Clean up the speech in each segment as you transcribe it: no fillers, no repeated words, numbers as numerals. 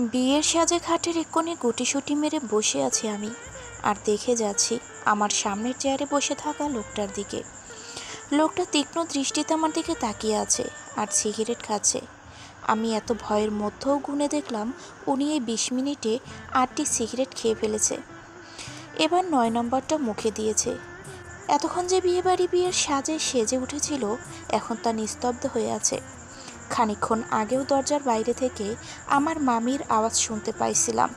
বিয়ের সাজে খাটের এক কোণে গুটিসুটি মেরে বসে আছি আমি, আর দেখে যাচ্ছি আমার সামনের চেয়ারে বসে থাকা লোকটার দিকে। লোকটা তীক্ষ্ণ দৃষ্টিতে আমার দিকে তাকিয়ে আছে আর সিগারেট খাচ্ছে। আমি এত ভয়ের মধ্যেও গুনে দেখলাম উনি এই 20 মিনিটে 8টি সিগারেট খেয়ে ফেলেছে। এবার 9 নম্বরটা মুখে দিয়েছে। এতক্ষণ যে বিয়ের সাজে সেজে উঠেছিল, এখন তা নিস্তব্ধ হয়ে আছে। খানিকক্ষণ আগেও দরজার বাইরে থেকে আমার মামির আওয়াজ শুনতে পাইছিলাম,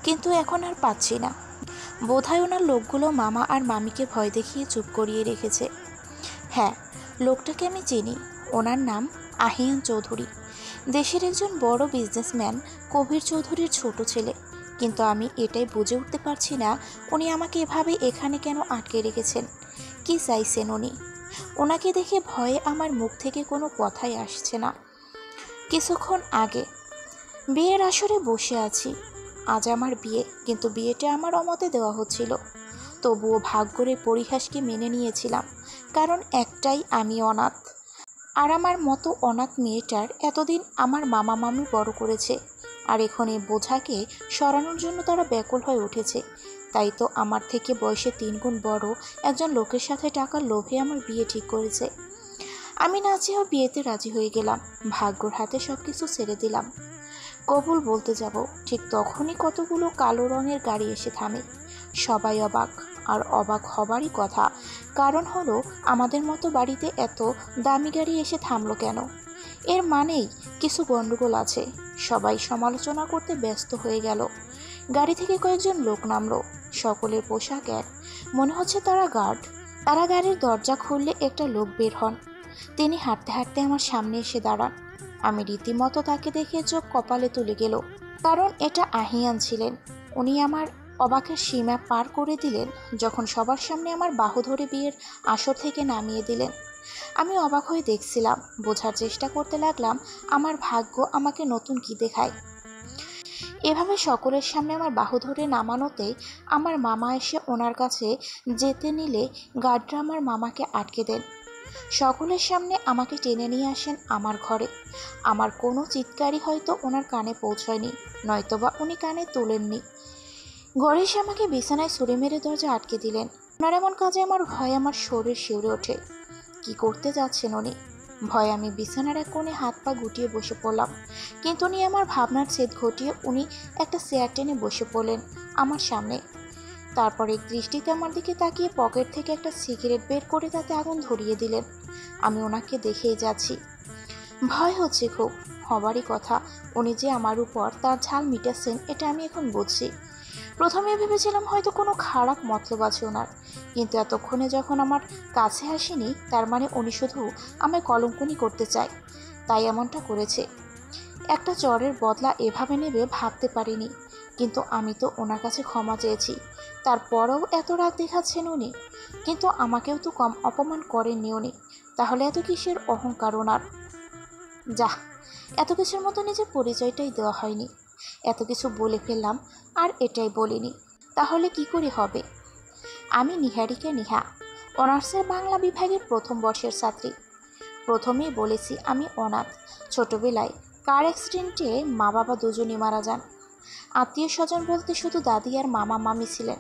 কিন্তু এখন আর পাচ্ছি না। বোধহয় ওনার লোকগুলো মামা আর মামিকে ভয় দেখিয়ে চুপ করিয়ে রেখেছে। হ্যাঁ, লোকটাকে আমি চিনি। ওনার নাম আহিয়ান চৌধুরী। দেশের একজন বড় বিজনেসম্যান কবির চৌধুরীর ছোট ছেলে। কিন্তু আমি এটাই বুঝে উঠতে পারছি না উনি আমাকে এভাবে এখানে কেন আটকে রেখেছেন। কি চাইছেন উনি? ওনাকে দেখে ভয়ে আমার মুখ থেকে কোনো কথাই আসছে না। কিছুক্ষণ আগে বিয়ের আসরে বসে আছি। আজ আমার বিয়ে, কিন্তু বিয়েটা আমার অমতে দেওয়া হচ্ছিল। তবুও ভাগ্যের পরিহাসকে মেনে নিয়েছিলাম, কারণ একটাই, আমি অনাথ। আর আমার মতো অনাথ মেয়েটার এতদিন আমার মামা মামি বড় করেছে, আর এখন এই বোঝাকে সরানোর জন্য তারা ব্যাকুল হয়ে উঠেছে। তাই তো আমার থেকে বয়সে 3 গুণ বড় একজন লোকের সাথে টাকার লোভে আমার বিয়ে ঠিক করেছে। আমি না চেয়েও বিয়েতে রাজি হয়ে গেলাম। ভাগ্যর হাতে সব কিছু ছেড়ে দিলাম। কবুল বলতে যাব, ঠিক তখনই কতগুলো কালো রঙের গাড়ি এসে থামে। সবাই অবাক, আর অবাক হবারই কথা। কারণ হলো, আমাদের মতো বাড়িতে এত দামি গাড়ি এসে থামলো কেন? এর মানেই কিছু গন্ডগোল আছে। সবাই সমালোচনা করতে ব্যস্ত হয়ে গেল। গাড়ি থেকে কয়েকজন লোক নামলো। সকলের পোশাক এক, মনে হচ্ছে তারা গার্ড। তারা গাড়ির দরজা খুললে একটা লোক বের হন। তিনি হাঁটতে হাঁটতে আমার সামনে এসে দাঁড়ান। আমি রীতিমতো তাকে দেখে চোখ কপালে তুলে গেল, কারণ এটা আহিয়ান ছিলেন। উনি আমার অবাকের সীমা পার করে দিলেন যখন সবার সামনে আমার বাহু ধরে বিয়ের আসর থেকে নামিয়ে দিলেন। আমি অবাক হয়ে দেখছিলাম, বোঝার চেষ্টা করতে লাগলাম আমার ভাগ্য আমাকে নতুন কি দেখায়। এভাবে সকলের সামনে আমার বাহু ধরে নামানোতে আমার মামা এসে ওনার কাছে যেতে নিলে গার্ডরা আমার মামাকে আটকে দেন। সকলের সামনে আমাকে টেনে নিয়ে আসেন আমার ঘরে। আমার কোনো চিৎকারই হয়তো ওনার কানে পৌঁছয়নি, নয়তোবা উনি কানে তোলেননি। ঘরে এসে আমাকে বিছানায় ছুরি মেরে দরজা আটকে দিলেন। ওনার এমন কাজে আমার ভয়ে আমার শরীর শিউরে ওঠে। কি করতে যাচ্ছেন উনি? ভয়ে আমি বিছানার এক কোণে হাত পা গুটিয়ে বসে পড়লাম, কিন্তু উনি আমার ভাবনার ছেদ ঘটিয়ে উনি একটা চেয়ার টেনে বসে পড়লেন আমার সামনে। তারপর এক দৃষ্টিতে আমার দিকে তাকিয়ে পকেট থেকে একটা সিগারেট বের করে তাতে আগুন ধরিয়ে দিলেন। আমি ওনাকে দেখেই যাচ্ছি। ভয় হচ্ছে খুব, হবারই কথা। উনি যে আমার উপর তার ঝাল মিটাচ্ছেন, এটা আমি এখন বুঝছি। প্রথমে ভেবেছিলাম হয়তো কোনো খারাপ মতলব আছে ওনার, কিন্তু এতক্ষণে যখন আমার কাছে আসেনি, তার মানে উনি শুধু আমায় কলঙ্কনি করতে চায়, তাই এমনটা করেছে। একটা চরের বদলা এভাবে নেবে ভাবতে পারিনি। কিন্তু আমি তো ওনার কাছে ক্ষমা চেয়েছি, তারপরেও এত রাগ দেখাচ্ছেন উনি। কিন্তু আমাকেও তো কম অপমান করেননি উনি, তাহলে এত কিসের অহংকার ওনার? যাহ, এত কিছুর মতো নিজের পরিচয়টাই দেওয়া হয়নি। এত কিছু বলে ফেললাম আর এটাই বলিনি, তাহলে কি করে হবে? আমি নিহারিকা নিহা, অনার্সের বাংলা বিভাগের প্রথম বর্ষের ছাত্রী। প্রথমেই বলেছি আমি অনাথ। ছোটবেলায় কার অ্যাক্সিডেন্টে মা বাবা দুজনই মারা যান। আত্মীয় স্বজন বলতে শুধু দাদি আর মামা মামি ছিলেন,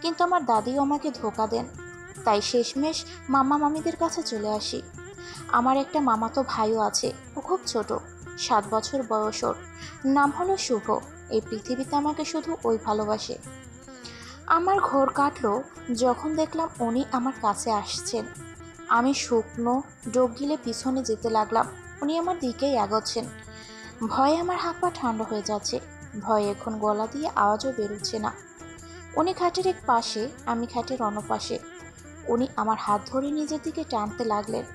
কিন্তু আমার দাদিও আমাকে ধোঁকা দেন। তাই শেষমেশ মামা মামিদের কাছে চলে আসি। আমার একটা মামাতো ভাইও আছে, ও খুব ছোট, 7 বছর বয়স ওর। নাম হলো শুভ। এই পৃথিবীতে আমাকে শুধু ওই ভালোবাসে। আমার ঘোর কাটলো যখন দেখলাম উনি আমার কাছে আসছেন। আমি শুকনো ডোক গিলে পিছনে যেতে লাগলাম। উনি আমার দিকেই এগোচ্ছেন। ভয়ে আমার হাত পা ঠান্ডা হয়ে যাচ্ছে। ভয়ে এখন গলা দিয়ে আওয়াজও বেরোচ্ছে না। উনি খাটের এক পাশে, আমি খাটের অন্য পাশে। উনি আমার হাত ধরে নিজের দিকে টানতে লাগলেন।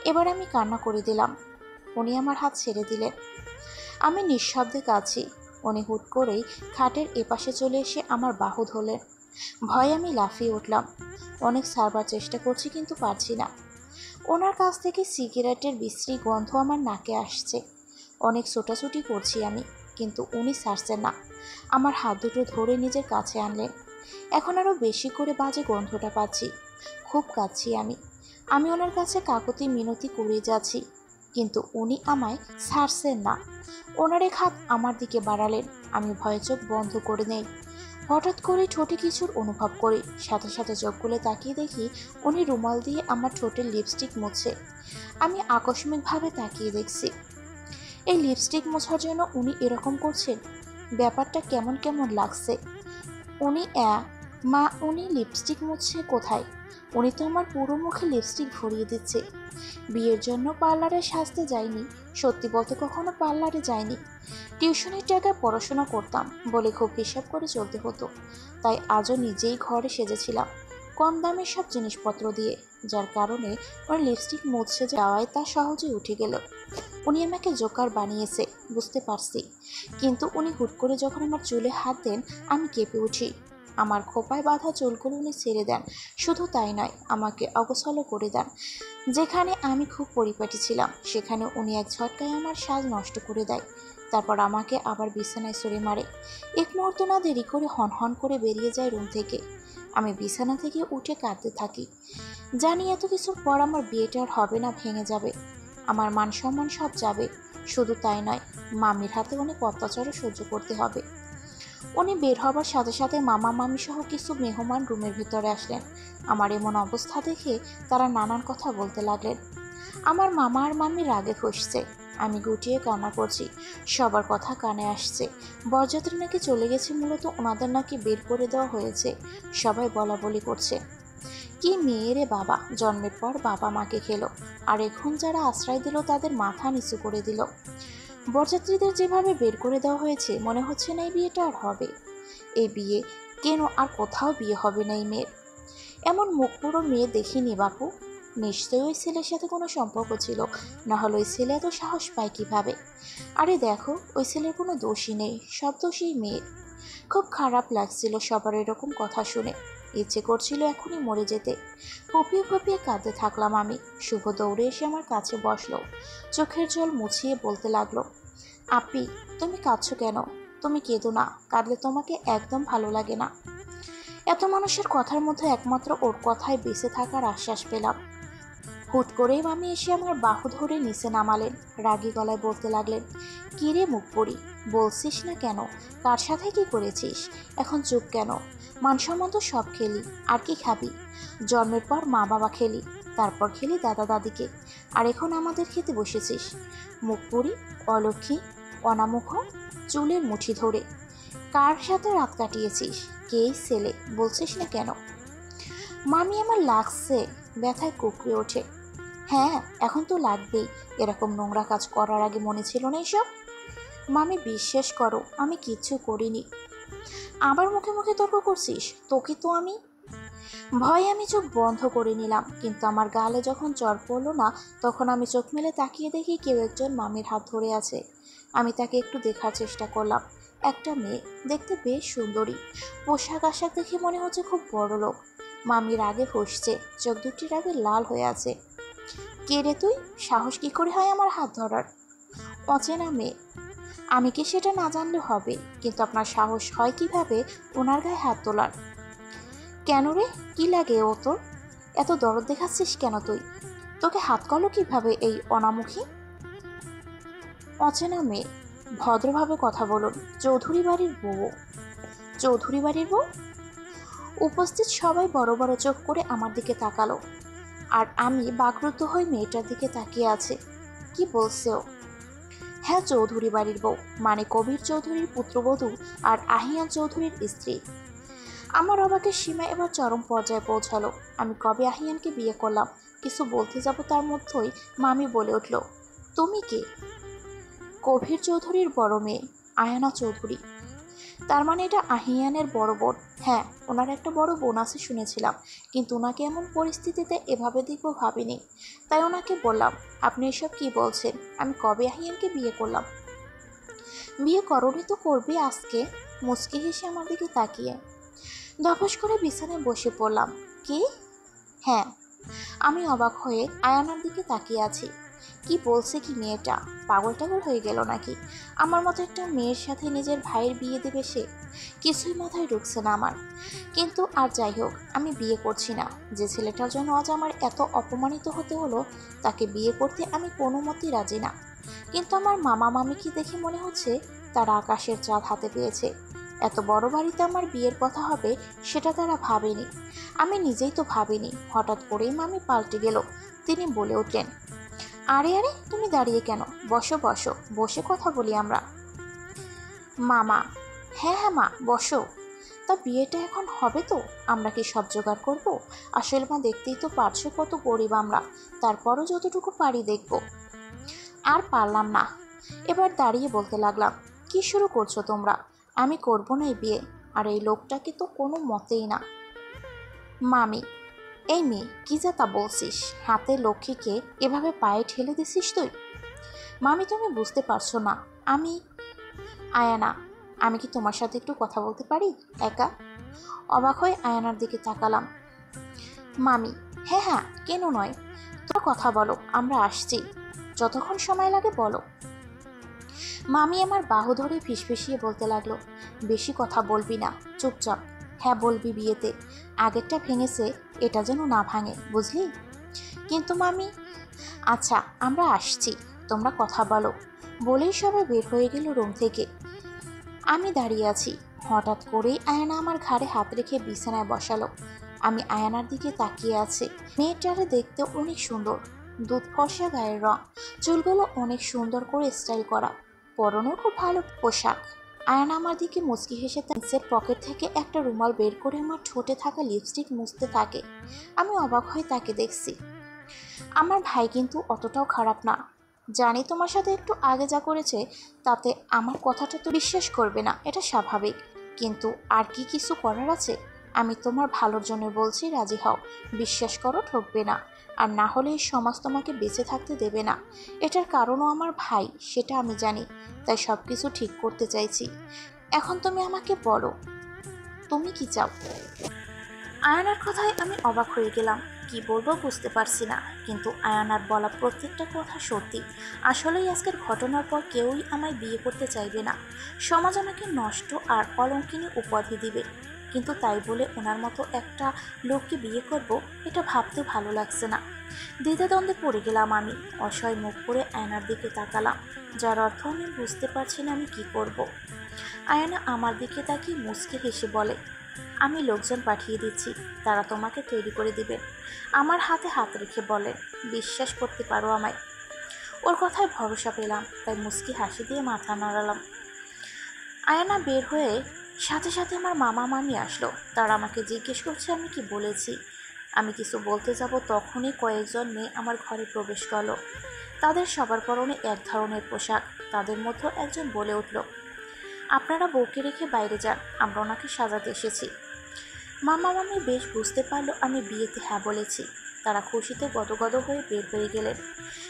এবার আমি কান্না করে দিলাম। উনি আমার হাত ছেড়ে দিলেন। আমি নিঃশব্দে কাঁদছি। উনি হুট করেই খাটের এপাশে চলে এসে আমার বাহু ধরলেন। ভয়ে আমি লাফিয়ে উঠলাম। অনেক ছাড়বার চেষ্টা করছি, কিন্তু পারছি না। ওনার কাছ থেকে সিগারেটের বিশ্রী গন্ধ আমার নাকে আসছে। অনেক ছোটাছুটি করছি আমি, কিন্তু উনি ছাড়ছেন না। আমার হাত দুটো ধরে নিজের কাছে আনলেন। এখন আরও বেশি করে বাজে গন্ধটা পাচ্ছি। খুব কাঁদছি আমি। আমি ওনার কাছে কাকুতি মিনতি করে যাচ্ছি, কিন্তু উনি আমায় ছাড়ছেন না। ওনার এক হাত আমার দিকে বাড়ালেন। আমি ভয়ে চোখ বন্ধ করে নেই। হঠাৎ করে ঠোঁটে কিছুর অনুভব করি, সাথে সাথে চোখ খুলে তাকিয়ে দেখি উনি রুমাল দিয়ে আমার ঠোঁটের লিপস্টিক মুছছে। আমি আকস্মিকভাবে তাকিয়ে দেখছি এই লিপস্টিক মোছার জন্য উনি এরকম করছেন। ব্যাপারটা কেমন কেমন লাগছে। উনি মা, উনি লিপস্টিক মুছছে কোথায়? উনি তো আমার পুরো মুখে লিপস্টিক ভরিয়ে দিচ্ছে। বিয়ের জন্য পার্লারে সাজতে যাইনি, সত্যি বলতে কখনো পার্লারে যাইনি। টিউশনের টাকায় পড়াশোনা করতাম বলে খুব হিসাব করে চলতে হতো, তাই আজও নিজেই ঘরে সেজেছিলাম কম দামের সব জিনিসপত্র দিয়ে, যার কারণে ওর লিপস্টিক মুছছে যাওয়ায় তা সহজেই উঠে গেল। উনি আমাকে জোকার বানিয়েছে বুঝতে পারছি, কিন্তু উনি হুট করে যখন আমার চুলে হাত দেন আমি কেঁপে উঠি। আমার খোপায় বাঁধা চুলগুলো উনি ছেড়ে দেন। শুধু তাই নয়, আমাকে অগোছালো করে দেন। যেখানে আমি খুব পরিপাটি ছিলাম সেখানে উনি এক ঝটকায় আমার সাজ নষ্ট করে দেয়। তারপর আমাকে আবার বিছানায় সরে মারে। এক মুহূর্ত না দেরি করে হন করে বেরিয়ে যায় রুম থেকে। আমি বিছানা থেকে উঠে কাঁদতে থাকি। জানি এত কিছুর পর আমার বিয়েটা আর হবে না, ভেঙে যাবে, আমার মান সম্মান সব যাবে। শুধু তাই নয়, মামির হাতে অনেক অত্যাচারও সহ্য করতে হবে। উনি বের হবার সাথে সাথে মামা মামি সহ কিছু মেহমান রুমের ভিতরে আসলেন। আমার এমন অবস্থা দেখে তারা নানান কথা বলতে লাগলেন। আমার মামা আর মামি রাগে ফুঁসছে। আমি গুটিয়ে কান্না করছি। সবার কথা কানে আসছে। বরযাত্রী নাকি চলে গেছে, মূলত ওনাদের নাকি বের করে দেওয়া হয়েছে। সবাই বলা বলি করছে। কি মেয়েরে বাবা, জন্মের পর বাবা মাকে খেলো, আর এখন যারা আশ্রয় দিল তাদের মাথা নিচু করে দিল। বরযাত্রীদের যেভাবে বের করে দেওয়া হয়েছে, মনে হচ্ছে না এই বিয়েটা আর হবে। এই বিয়ে কেন, আর কোথাও বিয়ে হবে না এই মেয়ের। এমন মুখ পুরো মেয়ে দেখিনি বাপু। নিশ্চয়ই ওই ছেলের সাথে কোনো সম্পর্ক ছিল, না হলে ওই ছেলে এত সাহস পায় কিভাবে? আরে দেখো, ওই ছেলের কোনো দোষই নেই, সব দোষই মেয়ের। খুব খারাপ লাগছিল সবার এরকম কথা শুনে। ইচ্ছে করছিল এখনই মরে যেতে। ফুপিয়ে ফুপিয়ে কাঁদতে থাকলাম আমি। শুভ দৌড়ে এসে আমার কাছে বসলো। চোখের জল মুছিয়ে বলতে লাগলো, আপি, তুমি কাঁদছো কেন? তুমি কেঁদো না, কাঁদলে তোমাকে একদম ভালো লাগে না। এত মানুষের কথার মধ্যে একমাত্র ওর কথায় বেঁচে থাকার আশ্বাস পেলাম। হুট করেই মামি এসে আমার বাহু ধরে নিচে নামালেন। রাগী গলায় বলতে লাগলেন, কি রে মুখ পড়ি, বলছিস না কেন? কার সাথে কি করেছিস? এখন চুপ কেন? মানসম্মান তো সব খেলি, আর কি খাবি? জন্মের পর মা বাবা খেলি, তারপর খেলি দাদা দাদিকে, আর এখন আমাদের খেতে বসেছিস। মুখ পড়ি, অলক্ষী, অনামুখ, চুলের মুঠি ধরে। কার সাথে রাত কাটিয়েছিস? কেই ছেলে, বলছিস না কেন? মামি আমার লাগছে, ব্যথায় কুকড়ে ওঠে। হ্যাঁ, এখন তো লাগবেই, এরকম নোংরা কাজ করার আগে মনে ছিল না এসব? মামি, বিশ্বাস করো আমি কিচ্ছু করিনি। আবার মুখে মুখে তর্ক করছিস? তোকে তো আমি। ভয়ে আমি চোখ বন্ধ করে নিলাম, কিন্তু আমার গালে যখন চড় পড়লো না, তখন আমি চোখ মেলে তাকিয়ে দেখি কেউ একজন মামির হাত ধরে আছে। আমি তাকে একটু দেখার চেষ্টা করলাম। একটা মেয়ে, দেখতে বেশ সুন্দরী, পোশাক আশাক দেখে মনে হচ্ছে খুব বড় লোক। মামির আগে ফসছে, চোখ দুটির আগে লাল হয়ে আছে। কে রে তুই? সাহস কি করে হয় আমার হাত ধরার? অচেনা মেয়ে। আমি কি সেটা না জানলে হবে, কিন্তু আপনার সাহস হয় কিভাবে ওনার গায়ে হাত তোলার? কেন রে, কি লাগে ও তোর? এত দরদ দেখাচ্ছিস কেন তুই? তোকে হাত করলো কিভাবে এই অনামুখী? অচেনা মেয়ে, ভদ্রভাবে কথা বলুন। চৌধুরী বাড়ির বউ। চৌধুরী বাড়ির বউ? উপস্থিত সবাই বড় বড় চোখ করে আমার দিকে তাকালো, আর আমি বাকরুদ্ধ হয়ে মেয়েটার দিকে তাকিয়ে আছে। কি বলছে ও? হ্যাঁ, চৌধুরী বাড়ির বউ, মানে কবির চৌধুরীর পুত্রবধূ আর আহিয়ান চৌধুরীর স্ত্রী। আমার অবাকের সীমা এবার চরম পর্যায়ে পৌঁছালো। আমি কবে আহিয়ানকে বিয়ে করলাম, কিছু বলতে যাব তার মধ্যেই মামি বলে উঠল, তুমি কে? কবির চৌধুরীর বড় মেয়ে, আয়ানা চৌধুরী। তার মানে এটা আহিয়ানের বড় বোন? হ্যাঁ, ওনার একটা বড় বোন আছে শুনেছিলাম, কিন্তু ওনাকে এমন পরিস্থিতিতে এভাবে দেখবো ভাবিনি। তাই ওনাকে বললাম, আপনি এসব কি বলছেন? আমি কবে আহিয়ানকে বিয়ে করলাম? বিয়ে করনি তো করবে আজকে? মুচকি হেসে আমার দিকে তাকিয়ে ধপাস করে বিছানায় বসে পড়লাম। কি? হ্যাঁ। আমি অবাক হয়ে আয়ানার দিকে তাকিয়ে আছি। কি বলছে কি মেয়েটা? পাগল টাগল হয়ে গেল নাকি? আমার মতো একটা মেয়ের সাথে নিজের ভাইয়ের বিয়ে দেবে সে? কিছুই মাথায় ঢুকছে না আমার। কিন্তু আর যাই হোক, আমি বিয়ে করছি না। যে ছেলেটার জন্য আজ আমার এত অপমানিত হতে হলো, তাকে বিয়ে করতে আমি কোনো মতেই রাজি না। কিন্তু আমার মামা মামিকে দেখে মনে হচ্ছে তারা আকাশের চাঁদ হাতে পেয়েছে। এত বড় বাড়িতে আমার বিয়ের কথা হবে সেটা তারা ভাবেনি। আমি নিজেই তো ভাবিনি। হঠাৎ করেই মামি পাল্টে গেল। তিনি বলে উঠলেন, আরে আরে, তুমি দাঁড়িয়ে কেন? বসো বসো, বসে কথা বলি আমরা। মামা, হ্যাঁ হ্যাঁ মা, বসো। তা বিয়েটা এখন হবে তো? আমরা কি সব জোগাড় করবো? আসলে মা, দেখতেই তো পারছো কত গরিব আমরা। তারপরও যতটুকু পারি দেখব। আর পারলাম না। এবার দাঁড়িয়ে বলতে লাগলাম, কি শুরু করছো তোমরা? আমি করবো না এই বিয়ে। আর এই লোকটাকে তো কোনো মতেই না। মামি, এই মেয়ে, কি যা তা বলছিস? হাতে লক্ষ্মীকে এভাবে পায়ে ঠেলে দিছিস তুই? মামি, তুমি বুঝতে পারছো না। আমি আয়ানা, আমি কি তোমার সাথে একটু কথা বলতে পারি একা? অবাক হয়ে আয়ানার দিকে তাকালাম। মামি, হ্যাঁ হ্যাঁ, কেন নয়। তোর কথা বলো, আমরা আসছি। যতক্ষণ সময় লাগে বলো। মামি আমার বাহু ধরে ফিসফিসিয়ে বলতে লাগলো, বেশি কথা বলবি না, চুপচাপ হ্যাঁ বলবি বিয়েতে। আগেরটা ভেঙেছে, এটা যেন না ভাঙে, বুঝলি? কিন্তু মামি, আচ্ছা আমরা আসছি, তোমরা কথা বলো। বলেই সবাই বের হয়ে গেল রুম থেকে। আমি দাঁড়িয়ে আছি। হঠাৎ করেই আয়ানা আমার ঘাড়ে হাত রেখে বিছানায় বসালো। আমি আয়ানার দিকে তাকিয়ে আছি। মেয়েটারে দেখতে অনেক সুন্দর। দুধ ফর্সা গায়ের রং, চুলগুলো অনেক সুন্দর করে স্টাইল করা, পরনেও খুব ভালো পোশাক। আয়ানা আমার দিকে মুচকি হেসে তার নিচের পকেট থেকে একটা রুমাল বের করে আমার ঠোঁটে থাকা লিপস্টিক মুছতে থাকে। আমি অবাক হয়ে তাকে দেখছি। আমার ভাই কিন্তু অতটাও খারাপ না। জানি তোমার সাথে একটু আগে যা করেছে, তাতে আমার কথাটা তো বিশ্বাস করবে না, এটা স্বাভাবিক। কিন্তু আর কি কিছু করার আছে? আমি তোমার ভালোর জন্য বলছি, রাজি হও। বিশ্বাস করো, ঠকবে না। আর না হলে এই সমাজ তোমাকে বেঁচে থাকতে দেবে না। এটার কারণও আমার ভাই, সেটা আমি জানি। তাই সব কিছু ঠিক করতে চাইছি। এখন তুমি আমাকে বলো, তুমি কি চাও? আয়ানার কথায় আমি অবাক হয়ে গেলাম। কি বলবো বুঝতে পারছি না। কিন্তু আয়ানার বলা প্রত্যেকটা কথা সত্যি। আসলেই আজকের ঘটনার পর কেউই আমায় বিয়ে করতে চাইবে না। সমাজ আমাকে নষ্ট আর অলঙ্কিনী উপাধি দিবে। কিন্তু তাই বলে ওনার মতো একটা লোককে বিয়ে করব, এটা ভাবতে ভালো লাগছে না। দ্বিধাদ্বন্দ্বে পড়ে গেলাম আমি। অসহায় মুখ করে আয়নার দিকে তাকালাম, যার অর্থ আমি বুঝতে পারছি না আমি কি করব। আয়ানা আমার দিকে তাকিয়ে মুচকে হেসে বলে, আমি লোকজন পাঠিয়ে দিচ্ছি, তারা তোমাকে তৈরি করে দিবে। আমার হাতে হাত রেখে বলে, বিশ্বাস করতে পারো আমায়। ওর কথায় ভরসা পেলাম, তাই মুচকি হাসি দিয়ে মাথা নাড়ালাম। আয়ানা বের হয়ে সাথে সাথে আমার মামা মামি আসলো। তারা আমাকে জিজ্ঞেস করছে আমি কি বলেছি। আমি কিছু বলতে যাব, তখনই কয়েকজন মেয়ে আমার ঘরে প্রবেশ করলো। তাদের সবার পরনে এক ধরনের পোশাক। তাদের মধ্যে একজন বলে উঠল, আপনারা বউকে রেখে বাইরে যান, আমরা ওনাকে সাজাতে এসেছি। মামা মামি বেশ বুঝতে পারলো আমি বিয়েতে হ্যাঁ বলেছি। তারা খুশিতে গদগদ হয়ে বের হয়ে গেলেন।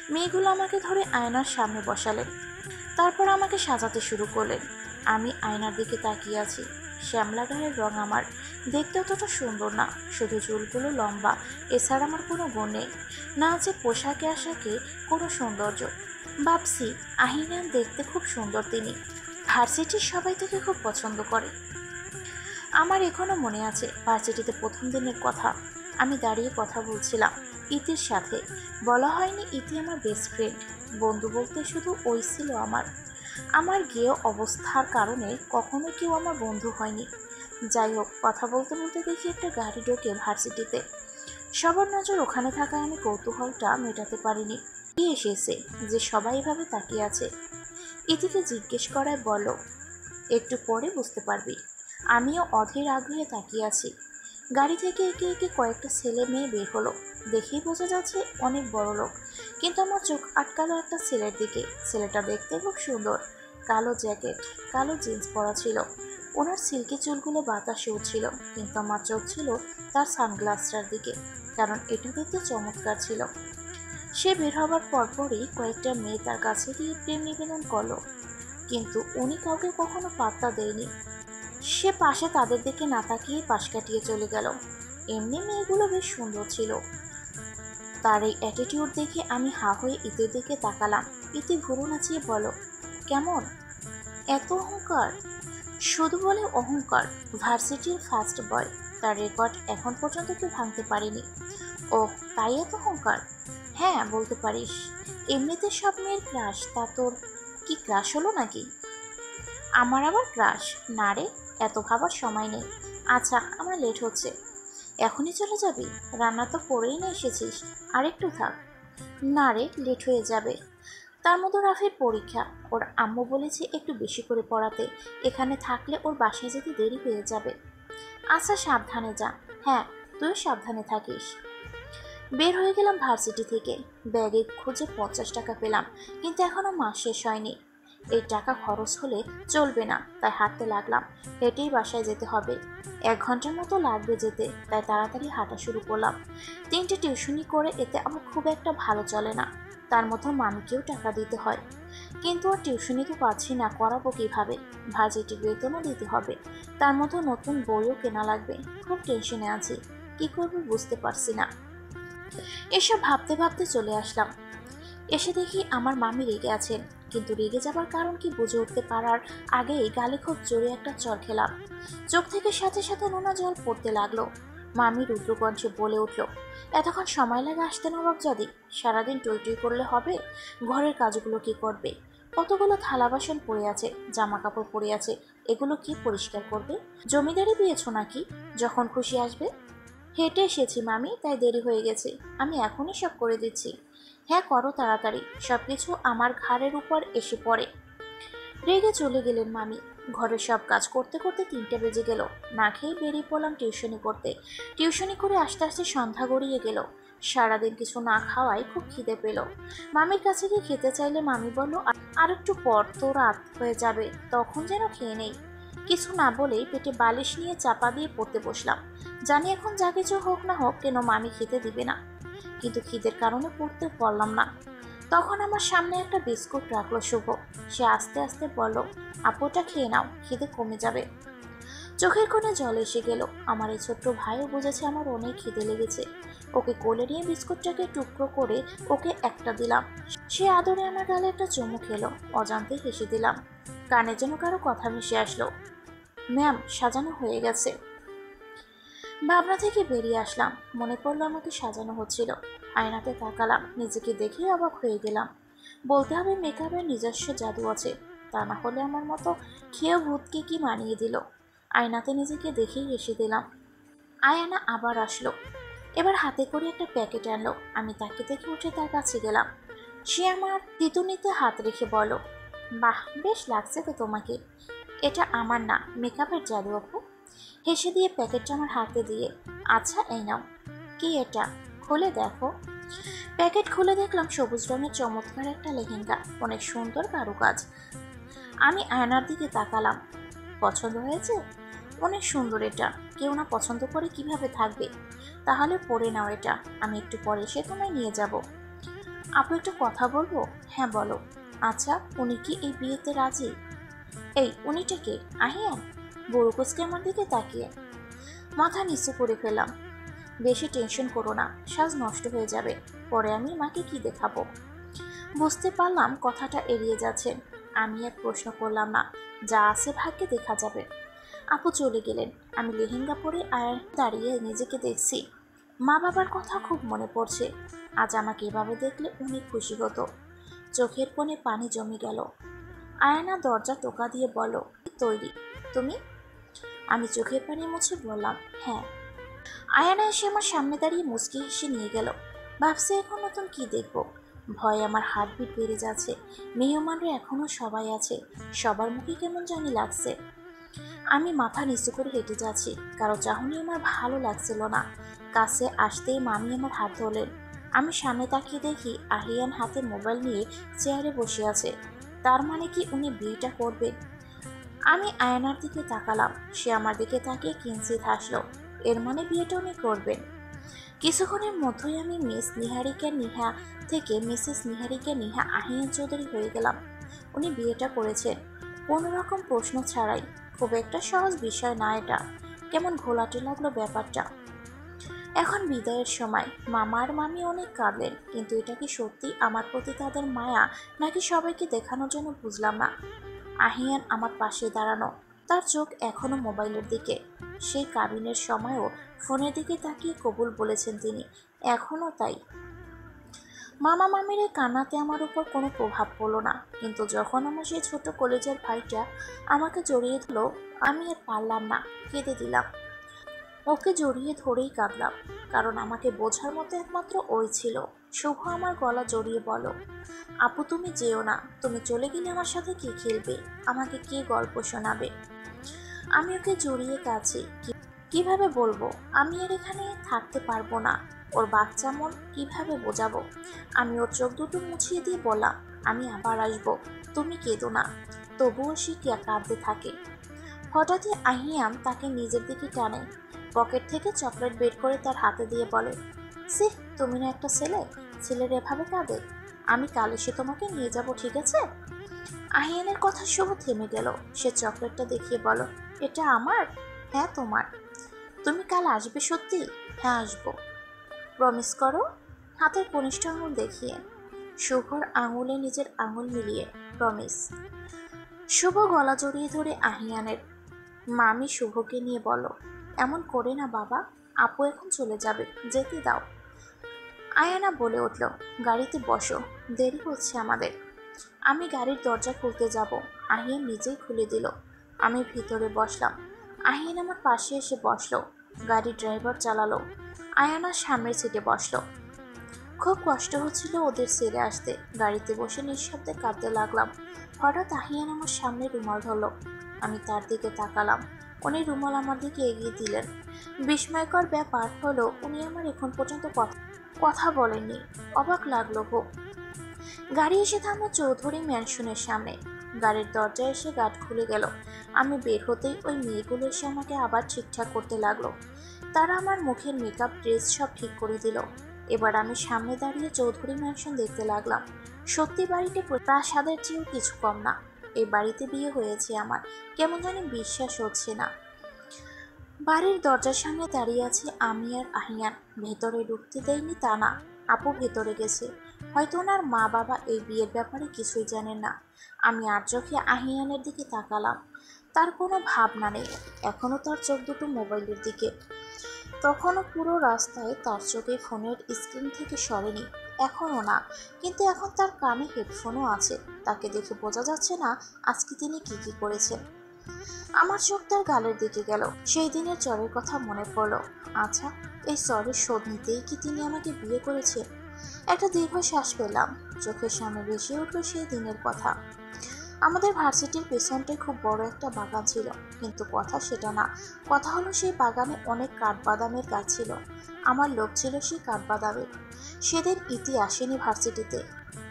মেয়েগুলো আমাকে ধরে আয়নার সামনে বসালেন। তারপর আমাকে সাজাতে শুরু করলেন। আমি আয়নার দিকে তাকিয়ে আছি। শ্যামলা গায়ের রং আমার, দেখতে অতটা সুন্দর না, শুধু চুলগুলো লম্বা। এছাড়া আমার কোনো গুণ নেই, না আছে পোশাকে আশাকে কোনো সৌন্দর্য। ভাবছি আহিনান দেখতে খুব সুন্দর, তিনি ভার্সিটির সবাই তাকে খুব পছন্দ করে। আমার এখনও মনে আছে ভার্সিটিতে প্রথম দিনের কথা। আমি দাঁড়িয়ে কথা বলছিলাম ইতির সাথে। বলা হয়নি ইতি আমার বেস্ট ফ্রেন্ড, বন্ধু বলতে শুধু ওই ছিল আমার। আমার গেয় অবস্থার কারণে কখনো কেউ আমার বন্ধু হয়নি। যাই হোক, কথা বলতে বলতে দেখি একটা গাড়ি ঢোকে ভার্সিটিতে। সবার নজর ওখানে থাকায় আমি কৌতূহলটা মেটাতে পারিনি। কি এসেছে যে সবাই এভাবে তাকিয়ে আছে? ইতিকে জিজ্ঞেস করায় বলো, একটু পরে বুঝতে পারবি। আমিও অধীর আগ্রহে তাকিয়ে আছি। গাড়ি থেকে একে একে কয়েকটা ছেলে মেয়ে বের হলো। দেখেই বোঝা যাচ্ছে অনেক বড় লোক। কিন্তু আমার চোখ আটকালো একটা ছেলের দিকে। ছেলেটা দেখতে খুব সুন্দর, কালো জ্যাকেট, কালো জিন্স পরা ছিল। ওনার সিল্কি চুলগুলো বাতাসে উঠছিল। কিন্তু আমার চোখ ছিল তার সানগ্লাসটার দিকে, কারণ এটা দেখতে চমৎকার ছিল। সে বের হবার পরপরই কয়েকটা মেয়ে তার কাছে গিয়ে প্রেম নিবেদন করলো, কিন্তু উনি কাউকে কখনো পাত্তা দেয়নি। সে পাশে তাদের দিকে না তাকিয়ে পাশ কাটিয়ে চলে গেল। এমনি মেয়েগুলো বেশ সুন্দর ছিল, তার এই অ্যাটিটিউড দেখে আমি হা হয়ে ইতির দিকে তাকালাম। ইতি ভুরু নাচিয়ে বলো, কেমন? এত অহংকার? শুধু বলে অহংকার। ভার্সিটির ফার্স্ট বয়, তার রেকর্ড এখন পর্যন্ত কেউ ভাঙতে পারেনি। ওহ, তাই এত অহংকার? হ্যাঁ, বলতে পারিস। এমনিতে সব মেয়ের ক্রাশ, তা তোর কি ক্রাশ হলো নাকি? আমার আবার ক্রাশ? না রে, এত ভাবার সময় নেই। আচ্ছা, আমার লেট হচ্ছে। এখনই চলে যাবি? রান্না তো করেই না এসেছিস, আর একটু থাক। না রে, লেট হয়ে যাবে। তার মতো রাফির পরীক্ষা, ওর আম্মু বলেছে একটু বেশি করে পড়াতে, এখানে থাকলে ওর বাসায় যেতে দেরি হয়ে যাবে। আচ্ছা, সাবধানে যা। হ্যাঁ, তুইও সাবধানে থাকিস। বের হয়ে গেলাম ভার্সিটি থেকে। ব্যাগে খুঁজে 50 টাকা পেলাম, কিন্তু এখনো মাস শেষ হয়নি। এই টাকা খরচ হলে চলবে না, তাই হাঁটতে লাগলাম। হেঁটেই বাসায় যেতে হবে, 1 ঘন্টার মতো লাগবে যেতে, তাই তাড়াতাড়ি হাঁটা শুরু করলাম। 3টে টিউশনি করে এতে আমার খুব একটা ভালো চলে না, তার মধ্যে মামিকেও টাকা দিতে হয়। কিন্তু আর টিউশনি তো পাচ্ছি না, করাবো কিভাবে? ভার্সিটির বেতনও দিতে হবে, তার মধ্যে নতুন বইও কেনা লাগবে। খুব টেনশনে আছি, কি করবো বুঝতে পারছি না। এসব ভাবতে ভাবতে চলে আসলাম। এসে দেখি আমার মামি রেগে আছেন, কিন্তু রেগে যাবার কারণ কি বুঝে উঠতে পারার আগেই গালে খুব জোরে একটা চড় খেলাম। চোখ থেকে সাথে সাথে নোনা জল পড়তে লাগলো। মামি রুদ্রকণ্ঠে বলে উঠল, এতক্ষণ সময় লাগে আসতে নবাবজাদি? সারাদিন টই টই করলে হবে? ঘরের কাজগুলো কি করবে? কতগুলো থালা বাসন পড়ে আছে, জামা কাপড় পড়ে আছে, এগুলো কি পরিষ্কার করবে? জমিদারি দিয়েছো নাকি, যখন খুশি আসবে? হেঁটে এসেছি মামি, তাই দেরি হয়ে গেছে। আমি এখনই সব করে দিচ্ছি। হ্যাঁ, করো তাড়াতাড়ি, সবকিছু আমার ঘাড়ের উপর এসে পড়ে। রেগে চলে গেলেন মামি। ঘরের সব কাজ করতে করতে 3টে বেজে গেল। না খেয়ে বেরিয়ে পড়লাম টিউশনি করতে। টিউশনি করে আস্তে আস্তে সন্ধ্যা গড়িয়ে গেল। সারাদিন কিছু না খাওয়ায় খুব খিদে পেল। মামির কাছে গিয়ে খেতে চাইলে মামি বলল, আর একটু পর তো রাত হয়ে যাবে, তখন যেন খেয়ে নেই। কিছু না বলেই পেটে বালিশ নিয়ে চাপা দিয়ে পড়তে বসলাম। জানি এখন যা কিছু হোক না হোক কেন মামি খেতে দিবে না, কিন্তু খিদের কারণে পড়তে পারলাম না। তখন আমার সামনে একটা বিস্কুট রাখলো শুভ। সে আস্তে আস্তে বলল, আপুটা খেয়ে নাও, খিদে কমে যাবে। চোখের কোণে জল এসে গেল। আমার এই ছোট্ট ভাইও বুঝেছে আমার অনেক খিদে লেগেছে। ওকে কোলে নিয়ে বিস্কুটটাকে টুকরো করে ওকে একটা দিলাম। সে আদরে আমার গালে একটা চুমু খেলো। অজান্তে হেসে দিলাম। কানে যেন কারো কথা ভেসে আসলো, ম্যাম, সাজানো হয়ে গেছে। ভাবনা থেকে বেরিয়ে আসলাম। মনে পড়লো আমাকে সাজানো হচ্ছিল। আয়নাতে তাকালাম, নিজেকে দেখেই অবাক হয়ে গেলাম। বলতে হবে মেকআপের নিজস্ব জাদু আছে, তা না হলে আমার মতো খেয়েও ভূতকে কি মানিয়ে দিল। আয়নাতে নিজেকে দেখেই হেসে দিলাম। আয়ানা আবার আসলো, এবার হাতে করে একটা প্যাকেট আনলো। আমি তাকে দেখে উঠে তার কাছে গেলাম। সে আমার তিতুনিতে হাত রেখে বলল, বাহ, বেশ লাগছে তো তোমাকে। এটা আমার না, মেকআপের জাদু আপু। হেসে দিয়ে প্যাকেটটা আমার হাতে দিয়ে, আচ্ছা এই নাও। কি এটা? খুলে দেখো। প্যাকেট খুলে দেখলাম সবুজ রঙের চমৎকার একটা লেহেঙ্গা, অনেক সুন্দর কারুকাজ। আমি আয়নার দিকে তাকালাম। পছন্দ হয়েছে? অনেক সুন্দর এটা, কেউ না পছন্দ করে কিভাবে থাকবে? তাহলে পরে নাও এটা, আমি একটু পরে এসে তোমায় নিয়ে যাব। আপু, একটা কথা বলবো? হ্যাঁ বলো। আচ্ছা, উনি কি এই বিয়েতে রাজি? এই উনিটা কে? আহিয়ান? বড়কুচকে আমার দিকে তাকিয়ে মাথা নিচু করে ফেলাম। বেশি টেনশন করো না, সাজ নষ্ট হয়ে যাবে, পরে আমি মাকে কি দেখাবো? বুঝতে পারলাম কথাটা এড়িয়ে যাচ্ছে। আমি এক প্রশ্ন করলাম না, যা আছে ভাগ্যে দেখা যাবে। আপু চলে গেলেন। আমি লেহেঙ্গা পরে আয়ার দাঁড়িয়ে নিজেকে দেখছি। মা বাবার কথা খুব মনে পড়ছে। আজ আমাকে এভাবে দেখলে উনি খুশি হতো। চোখের কোণে পানি জমে গেল। আয়না দরজা টোকা দিয়ে বলো, তৈরি তুমি? আমি চোখের পানি মুছে বললাম, হ্যাঁ। আয়ানা এসে আমার সামনে দাঁড়িয়ে মুচকি হেসে নিয়ে গেল। ভাবছি এখন নতুন কি দেখবো। ভয়ে আমার হার্টবিট বেড়ে যাচ্ছে। মেহমানরা এখনো সবাই আছে, সবার মুখে কেমন জানি লাগছে। আমি মাথা নিচু করে হেঁটে যাচ্ছি, কারো চাহনি আমার ভালো লাগছিল না। কাছে আসতেই মামি আমার হাত ধরলেন। আমি সামনে তাকিয়ে দেখি আহিয়ান হাতে মোবাইল নিয়ে চেয়ারে বসে আছে। তার মানে কি উনি বিয়েটা করবেন? আমি আয়নার দিকে তাকালাম। সে আমার দিকে তাকিয়ে কিঞ্চিত হাসলো। এর মানে বিয়েটা উনি করবেন। কিছুক্ষণের মধ্যেই আমি মিস নিহারিকা নিহা থেকে মিসেস নিহারিকা নিহা আহিয়ান চৌধুরী হয়ে গেলাম। উনি বিয়েটা করেছেন কোনো রকম প্রশ্ন ছাড়াই। খুব একটা সহজ বিষয় না এটা। কেমন ঘোলাটে লাগলো ব্যাপারটা। এখন বিদায়ের সময় মামা আর মামি অনেক কাঁদলেন, কিন্তু এটা কি সত্যি আমার প্রতি তাদের মায়া নাকি সবাইকে দেখানোর জন্য বুঝলাম না। আহিয়ান আমার পাশে দাঁড়ানো, তার চোখ এখনো মোবাইলের দিকে। সেই কাবিনের সময়ও ফোনের দিকে তাকিয়ে কবুল বলেছেন তিনি, এখনও তাই। মামা মামির এই কান্নাতে আমার উপর কোনো প্রভাব পড়লো না, কিন্তু যখন আমার সেই ছোট কলেজের ভাইটা আমাকে জড়িয়ে ধরলো, আমি আর পারলাম না, কেঁদে দিলাম। ওকে জড়িয়ে ধরেই কাঁদলাম, কারণ আমাকে বোঝার মতো একমাত্র ওই ছিল। শুভ আমার গলা জড়িয়ে বলো, আপু তুমি যেও না, তুমি চলে গেলে আমার সাথে কে খেলবে, আমাকে কে গল্প শোনাবে। আমি ওকে জড়িয়ে কাছি, কিভাবে বলবো আমি আর এখানে থাকতে পারবো না। ওর বাচ্চা মন কিভাবে বোঝাবো। আমি ওর চোখ দুটো মুছিয়ে দিয়ে বললাম, আমি আবার আসবো, তুমি কেঁদো না। তবুও সে কাঁদতে থাকে। হঠাৎই আহিয়ান তাকে নিজের দিকে টানে, পকেট থেকে চকলেট বের করে তার হাতে দিয়ে বলে, সি তুমি না একটা ছেলে, ছেলের এভাবে কাঁদে। আমি কাল এসে তোমাকে নিয়ে যাব, ঠিক আছে? আহিয়ানের কথা শুভ থেমে গেল। সে চকলেটটা দেখিয়ে বলো, এটা আমার? হ্যাঁ তোমার। তুমি কাল আসবে সত্যি? হ্যাঁ আসবো। প্রমিস করো। হাতের কনিষ্ঠ আঙুল দেখিয়ে শুভর আঙুলে নিজের আঙুল মিলিয়ে, প্রমিস। শুভ গলা জড়িয়ে ধরে আহিয়ানের মামি শুভকে নিয়ে বলো, এমন করে না বাবা, আপু এখন চলে যাবে, যেতে দাও। আয়ানা বলে উঠল, গাড়িতে বসো, দেরি হচ্ছে আমাদের। আমি গাড়ির দরজা খুলতে যাব, আহিয়ান নিজেই খুলে দিল। আমি ভিতরে বসলাম। আহিয়ান আমার পাশে এসে বসলো। গাড়ির ড্রাইভার চালালো। আয়ানার সামনের সিটে বসলো। খুব কষ্ট হচ্ছিল ওদের ছেড়ে আসতে। গাড়িতে বসে নিঃশব্দে কাঁদতে লাগলাম। হঠাৎ আহিয়ান আমার সামনে রুমাল ধরল। আমি তার দিকে তাকালাম। উনি রুমাল আমার দিকে এগিয়ে দিলেন। বিস্ময়কর ব্যাপার হলো উনি আমার এখন পর্যন্ত কথা বলেননি। অবাক লাগলো খুব। গাড়ি এসে থামলো চৌধুরী ম্যানশনের সামনে। গাড়ির দরজায় এসে গার্ড খুলে গেল। আমি বের হতেই ওই মেয়েগুলো এসে আমাকে আবার ঠিকঠাক করতে লাগলো। তারা আমার মুখের মেকআপ, ড্রেস সব ঠিক করে দিল। এবার আমি সামনে দাঁড়িয়ে চৌধুরী ম্যানশন দেখতে লাগলাম। সত্যি বাড়িটি প্রাসাদের চেয়েও কিছু কম না। এই বাড়িতে বিয়ে হয়েছে আমার, কেমন জানি বিশ্বাস হচ্ছে না। বাড়ির দরজার সামনে দাঁড়িয়ে আছি আমি আর আহিয়ান। ভেতরে ঢুকতে দেয়নি তা না, আপু ভেতরে গেছে। হয়তো ওনার মা বাবা এই বিয়ের ব্যাপারে কিছুই জানেন না। আমি আর চোখে আহিয়ানের দিকে তাকালাম। তার কোনো ভাবনা নেই, এখনও তার চোখ দুটো মোবাইলের দিকে। তখনও পুরো রাস্তায় তার চোখে ফোনের স্ক্রিন থেকে সরেনি, এখনও না। কিন্তু এখন তার কানে হেডফোনও আছে। তাকে দেখে বোঝা যাচ্ছে না আজকে তিনি কি কি করেছেন। আমার চোখ তার গালের দিকে গেল। সেই দিনের চরের কথা মনে পড়ল। আচ্ছা, এই চরের শোধ নিতেই কি তিনি আমাকে বিয়ে করেছেন? একটা দীর্ঘ শ্বাস পেলাম। চোখের সামনে ভেসে উঠল সেই দিনের কথা। আমাদের ভার্সিটির পেছনটায় খুব বড় একটা বাগান ছিল, কিন্তু কথা সেটা না। কথা হলো সেই বাগানে অনেক কাঠবাদামের গাছ ছিল। আমার লোভ ছিল সেই কাঠবাদামের। সেদিন ইতি আসেনি ভার্সিটিতে,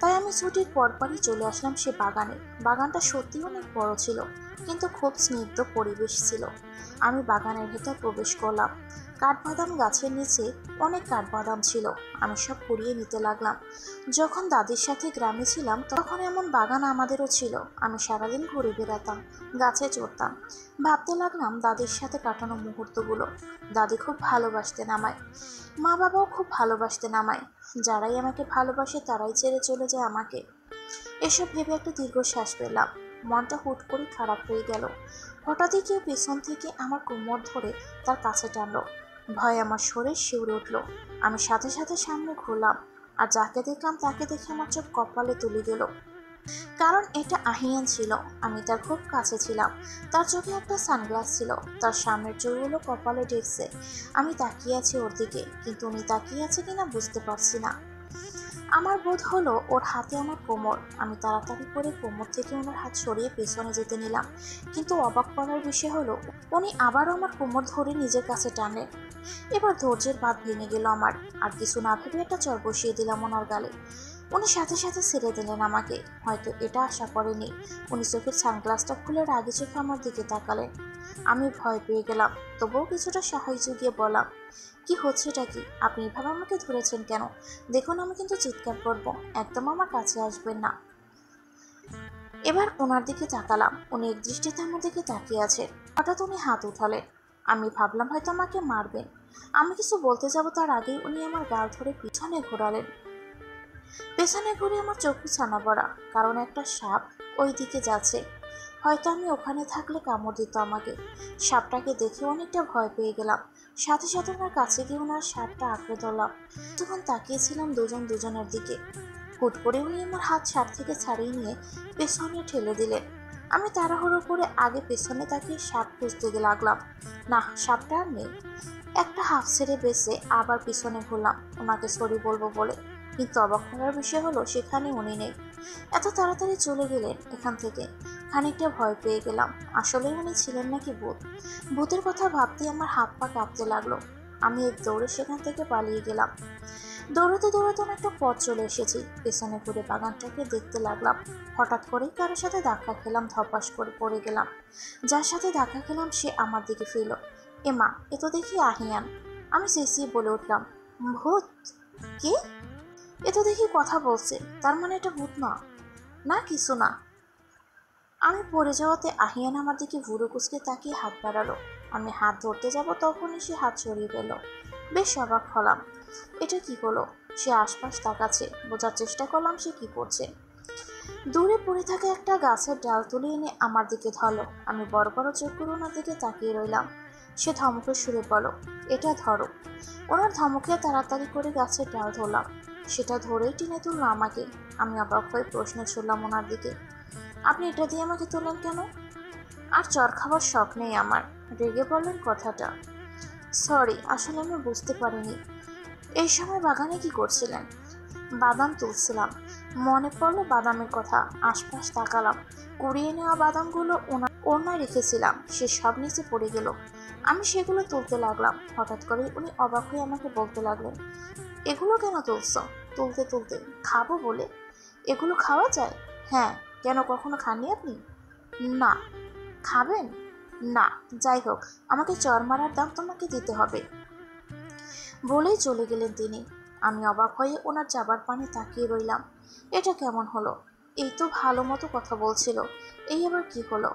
তাই আমি ছুটির পরপরই চলে আসলাম সে বাগানে। বাগানটা সত্যি অনেক বড় ছিল, কিন্তু খুব স্নিগ্ধ পরিবেশ ছিল। আমি বাগানের ভেতর প্রবেশ করলাম। কাঠবাদাম গাছের নিচে অনেক কাঠবাদাম ছিল। আমি সব কুড়িয়ে নিতে লাগলাম। যখন দাদির সাথে গ্রামে ছিলাম তখন এমন বাগান আমাদেরও ছিল। আমি সারাদিন ঘুরে বেড়াতাম, গাছে চড়তাম। ভাবতে লাগলাম দাদির সাথে কাটানো মুহূর্তগুলো। দাদি খুব ভালোবাসতেন আমায়, মা বাবাও খুব ভালোবাসতেন আমায়। যারাই আমাকে ভালোবাসে তারাই ছেড়ে চলে যায় আমাকে। এসব ভেবে একটা দীর্ঘশ্বাস পেলাম। মনটা হুট করে খারাপ হয়ে গেল। হঠাৎই কেউ পেছন থেকে আমার কোমর ধরে তার কাছে টানলো। ভয়ে আমার শরীর শিউরে উঠল। আমি সাথে সাথে সামনে ঘুরলাম, আর যাকে দেখলাম তাকে দেখে আমার চোখ কপালে তুলে গেল। কারণ এটা আহিয়ান ছিল। আমি তার খুব কাছে ছিলাম। তার চোখে একটা সানগ্লাস ছিল, তার সামনের চুলগুলো কপালে ঢেকছে। আমি তাকিয়ে আছি ওর দিকে, কিন্তু উনি তাকিয়ে আছে কিনা বুঝতে পারছি না। আমার বোধ হলো ওর হাতে আমার কোমর। আমি তাড়াতাড়ি করে কোমর থেকে ওনার হাত সরিয়ে পেছনে যেতে নিলাম, কিন্তু অবাক করার বিষয় হলো উনি আবারও আমার কোমর ধরে নিজের কাছে টানলেন। এবার ধৈর্যের বাঁধ ভেঙে গেল আমার। আর কিছু না ভেবে একটা চর বসিয়ে দিলাম ওনার গালে। উনি সাথে সাথে ছেড়ে দিলেন আমাকে। হয়তো এটা আশা করেনি। উনি চোখের সানগ্লাসটা খুলে রাগে চোখে আমার দিকে তাকালেন। আমি ভয় পেয়ে গেলাম, তবুও কিছুটা সাহস জুগিয়ে বললাম, কি হচ্ছেটা কি? আপনি এভাবে আমাকে ধরেছেন কেন? দেখুন আমি কিন্তু চিৎকার করব, একদম আমার কাছে আসবেন না। এবার ওনার দিকে তাকালাম। উনি একদৃষ্টিতে আমার দিকে তাকিয়ে আছেন। হঠাৎ উনি হাত উঠালেন। আমি ভাবলাম হয়তো আমাকে মারবেন। আমি কিছু বলতে যাব তার আগেই উনি আমার গাল ধরে পিছনে ঘোরালেন। পেছনে ঘুরে আমার চোখে ছানা পড়া, কারণ একটা সাপ ওই দিকে যাচ্ছে। হয়তো আমি ওখানে থাকলে কামড় দিত আমাকে। সাপটাকে দেখে অনেকটা ভয় পেয়ে গেলাম। সাথে সাথে ওনার কাছে গিয়ে ওনার শার্টটা আঁকড়ে ধরলাম। তখন তাকিয়েছিলাম দুজন দুজনের দিকে। হুট করে উনি আমার হাত শার্ট থেকে ছাড়িয়ে নিয়ে পেছনে ঠেলে দিলেন। আমি তাড়াহুড়ো করে আগে পেছনে তাকিয়ে সাপ খুঁজতে লাগলাম। না, সাপটা আর নেই। একটা হাফ ছেড়ে বেঁচে আবার পিছনে ঘুরলাম ওনাকে সরি বলবো বলে, কিন্তু অবাক করার বিষয় হলো সেখানে উনি নেই। এত তাড়াতাড়ি চলে গেলেন এখান থেকে। খানিকটা ভয় পেয়ে গেলাম। আসলে উনি ছিলেন নাকি ভূত? ভূতের কথা ভাবতেই আমার হাত পা কাঁপতে লাগলো। আমি এক দৌড়ে সেখান থেকে পালিয়ে গেলাম। দৌড়াতে দৌড়াতে অনেকটা পথ চলে এসেছি। পেছনে ঘুরে বাগানটাকে দেখতে লাগলাম। হঠাৎ করেই কারোর সাথে ধাক্কা খেলাম, ধপাস করে পড়ে গেলাম। যার সাথে ধাক্কা খেলাম সে আমার দিকে ফিরল। এমা, এ তো দেখি আহিয়ান। আমি চেঁচিয়ে বলে উঠলাম, ভূত? কি? এ তো দেখি কথা বলছে, তার মানে এটা ভূত না? না, কিছু না। আমি পড়ে যাওয়াতে আহিয়ান আমার দিকে ভুরু কুচকে তাকিয়ে হাত বাড়ালো। আমি হাত ধরতে যাব তখনই সে হাত সরিয়ে পেল। বেশ অবাক হলাম। এটা কি হলো? সে আশপাশ তাকাচ্ছে, বোঝার চেষ্টা করলাম সে কি করছে। দূরে পড়ে থাকা একটা গাছের ডাল তুলে এনে আমার দিকে ধরলো। আমি বড় বড় চোখ করে ওনার দিকে তাকিয়ে রইলাম। সে ধমকে সুরে বলো, এটা ধরো। ওনার ধমকে তাড়াতাড়ি করে গাছের ডাল ধরলাম। সেটা ধরেই টেনে তুললো আমাকে। আমি অবাক হয়ে প্রশ্ন ছুড়লাম ওনার দিকে, আপনি এটা দিয়ে আমাকে তোলেন কেন? আর চর খাবার শখ নেই আমার, রেগে বললেন কথাটা। সরি, আসলে আমি বুঝতে পারিনি। এই সময় বাগানে কি করছিলেন? বাদাম তুলছিলাম। মনে পড়লো বাদামের কথা। আশপাশ তাকালাম। কুড়িয়ে নেওয়া বাদামগুলো ওড়নায় রেখেছিলাম, সে সব নিচে পড়ে গেল। আমি সেগুলো তুলতে লাগলাম। হঠাৎ করে উনি অবাক হয়ে আমাকে বলতে লাগলেন, এগুলো কেন তুলছ? তুলতে তুলতে, খাবো বলে। এগুলো খাওয়া যায়? হ্যাঁ। কেন, কখনো খাননি আপনি? না। খাবেন? না। যাই হোক, আমাকে চর মারার দাম তোমাকে দিতে হবে বলেই চলে গেলেন তিনি। আমি অবাক হয়ে ওনার যাবার পানে তাকিয়ে রইলাম। এটা কেমন হলো? এই তো ভালো মতো কথা বলছিল, এই আবার কি হলো?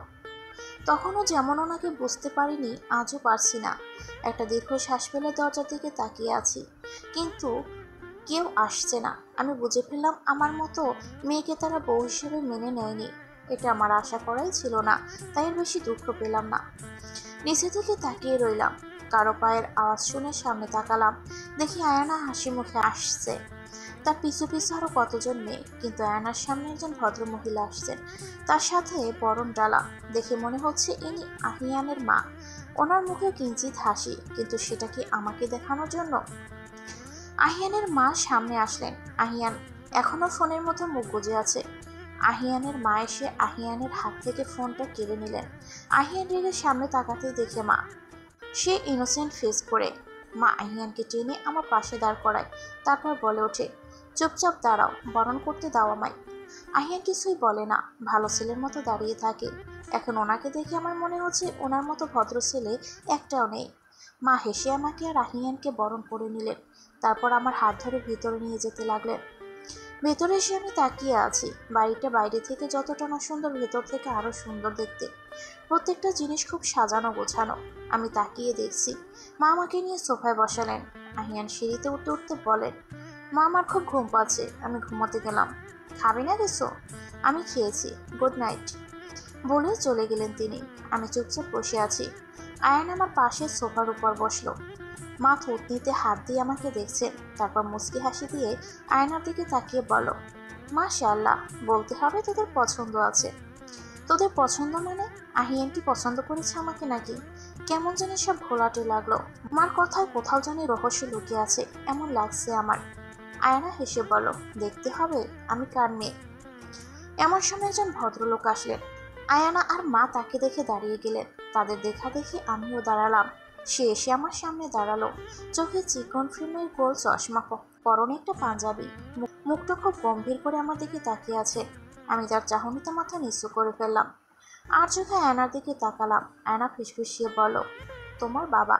তখনও যেমন ওনাকে বুঝতে পারিনি, আজও পারছি না। একটা দীর্ঘশ্বাস ফেলে দরজার দিকে তাকিয়ে আছি, কিন্তু কেউ আসছে না। আমি বুঝে ফেললাম আমার মতো মেয়েকে তারা বউ হিসেবে মেনে নেয়নি। এটা আমার আশা করাই ছিল না, তাই এর বেশি দুঃখ পেলাম না। নিচে থেকে তাকিয়ে রইলাম। কারো পায়ের আওয়াজ শুনে সামনে তাকালাম। দেখি আয়ানা হাসি মুখে আসছে। তার পিছু পিছু আরো কতজন মেয়ে, কিন্তু আয়নার সামনে একজন ভদ্র মহিলা আসছেন। তার সাথে বরণ ডালা। দেখে মনে হচ্ছে ইনি আহিয়ানের মা। ওনার মুখে কিঞ্চিত হাসি, কিন্তু সেটা কি আমাকে দেখানোর জন্য? আহিয়ানের মা সামনে আসলেন। আহিয়ান এখনো ফোনের মতো মুখ গুজে আছে। আহিয়ানের মা এসে আহিয়ানের হাত থেকে ফোনটা কেড়ে নিলেন। আহিয়ান রেগে সামনে তাকাতেই দেখে মা। সে ইনোসেন্ট ফেস করে। মা আহিয়ানকে টেনে আমার পাশে দাঁড় করায়, তারপর বলে ওঠে, চুপচাপ দাঁড়াও, বরণ করতে দাও আমায়। আহিয়ান কিছুই বলে না, ভালো ছেলের মতো দাঁড়িয়ে থাকে। এখন ওনাকে দেখে আমার মনে হচ্ছে ওনার মতো ভদ্র ছেলে একটাও নেই। মা হেসে আমাকে আর আহিয়ানকে বরণ করে নিলেন। তারপর আমার হাত ধরে ভিতরে নিয়ে যেতে লাগলেন। ভেতরে এসে আমি তাকিয়ে আছি। বাড়িটা বাইরে থেকে যতটা না সুন্দর, ভেতর থেকে আরো সুন্দর দেখতে। প্রত্যেকটা জিনিস খুব সাজানো গোছানো। আমি তাকিয়ে দেখছি। মা আমাকে নিয়ে সোফায় বসালেন। আহিয়ান সিঁড়িতে উঠতে উঠতে বলেন, মা, আমার খুব ঘুম পাচ্ছে, আমি ঘুমাতে গেলাম। খাবি না কিছু? আমি খেয়েছি, গুড নাইট বলে চলে গেলেন তিনি। আমি চুপচাপ বসে আছি। আয়ান আমার পাশে সোফার উপর বসলো। মা থুতনিতে হাত দিয়ে আমাকে দেখছেন, তারপর মুচকি হাসি দিয়ে আয়নার দিকে তাকিয়ে বলো, মাশাআল্লাহ, বলতে হবে তোদের পছন্দ আছে। তোদের পছন্দ মানে? আহিয়ান কি পছন্দ করেছে আমাকে নাকি? কেমন জানি সব ঘোলাটে লাগলো। মার কথায় কোথাও জানি রহস্য লুকিয়ে আছে এমন লাগছে আমার। আয়না হেসে বলো, দেখতে হবে আমি কার মেয়ে। এমন সময় একজন ভদ্রলোক আসলেন। আয়ানা আর মা তাকে দেখে দাঁড়িয়ে গেলেন। তাদের দেখা দেখে আমিও দাঁড়ালাম। সে এসে আমার সামনে দাঁড়ালো। চোখে চিকন ফ্রেমের গোল চশমা, পরনে একটা পাঞ্জাবি, মুখটা খুব গম্ভীর করে আমার দিকে তাকিয়ে আছে। আমি তার চাহনিতে মাথা নিচু করে ফেললাম। আর চোখে আয়নার দিকে তাকালাম। আয়না ফিসফিসিয়ে বলল, তোমার বাবা?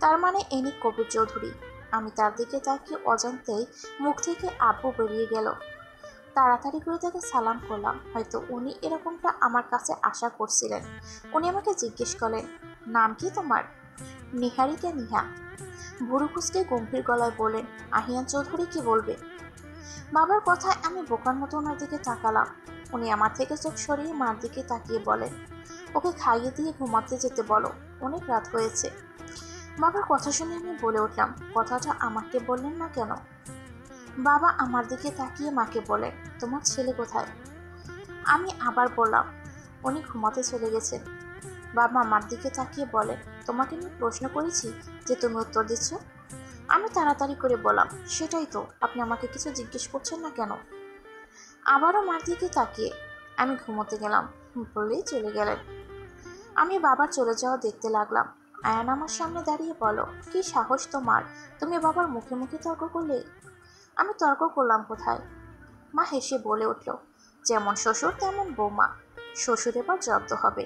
তার মানে এনিক কবির চৌধুরী। আমি তার দিকে তাকিয়ে অজান্তেই মুখ থেকে আব্বু বেরিয়ে গেল। তাড়াতাড়ি করে তাকে সালাম করলাম। হয়তো উনি এরকমটা আমার কাছে আশা করছিলেন। উনি আমাকে জিজ্ঞেস করলেন, নাম কি তোমার? নিহারিকা নিহা। ভুরু কুঁচকে গম্ভীর গলায় বলেন, আহিয়ান চৌধুরী কি বলবে? বাবার কথায় আমি বোকার মতো ওনার দিকে তাকালাম। উনি আমার থেকে চোখ সরিয়ে মার দিকে তাকিয়ে বলেন, ওকে খাইয়ে দিয়ে ঘুমাতে যেতে বলো, অনেক রাত হয়েছে। বাবার কথা শুনে আমি বলে উঠলাম, কথাটা আমাকে বললেন না কেন? বাবা আমার দিকে তাকিয়ে মাকে বলেন, তোমার ছেলে কোথায়? আমি আবার বললাম, উনি ঘুমাতে চলে গেছেন। বাবা আমার দিকে তাকিয়ে বলেন, তোমাকে আমি প্রশ্ন করেছি যে তুমি উত্তর দিচ্ছ? আমি তাড়াতাড়ি করে বললাম, সেটাই তো, আপনি আমাকে কিছু জিজ্ঞেস করছেন না কেন? আবারও মার দিকে তাকিয়ে, আমি ঘুমোতে গেলাম বলেই চলে গেলেন। আমি বাবার চলে যাওয়া দেখতে লাগলাম। আয়ান আমার সামনে দাঁড়িয়ে বলো, কি সাহস তোমার, তুমি বাবার মুখে মুখে তর্ক করলে? আমি তর্ক করলাম কোথায়? মা হেসে বলে উঠল, যেমন শ্বশুর তেমন বৌমা, শ্বশুর এবার জব্দ হবে।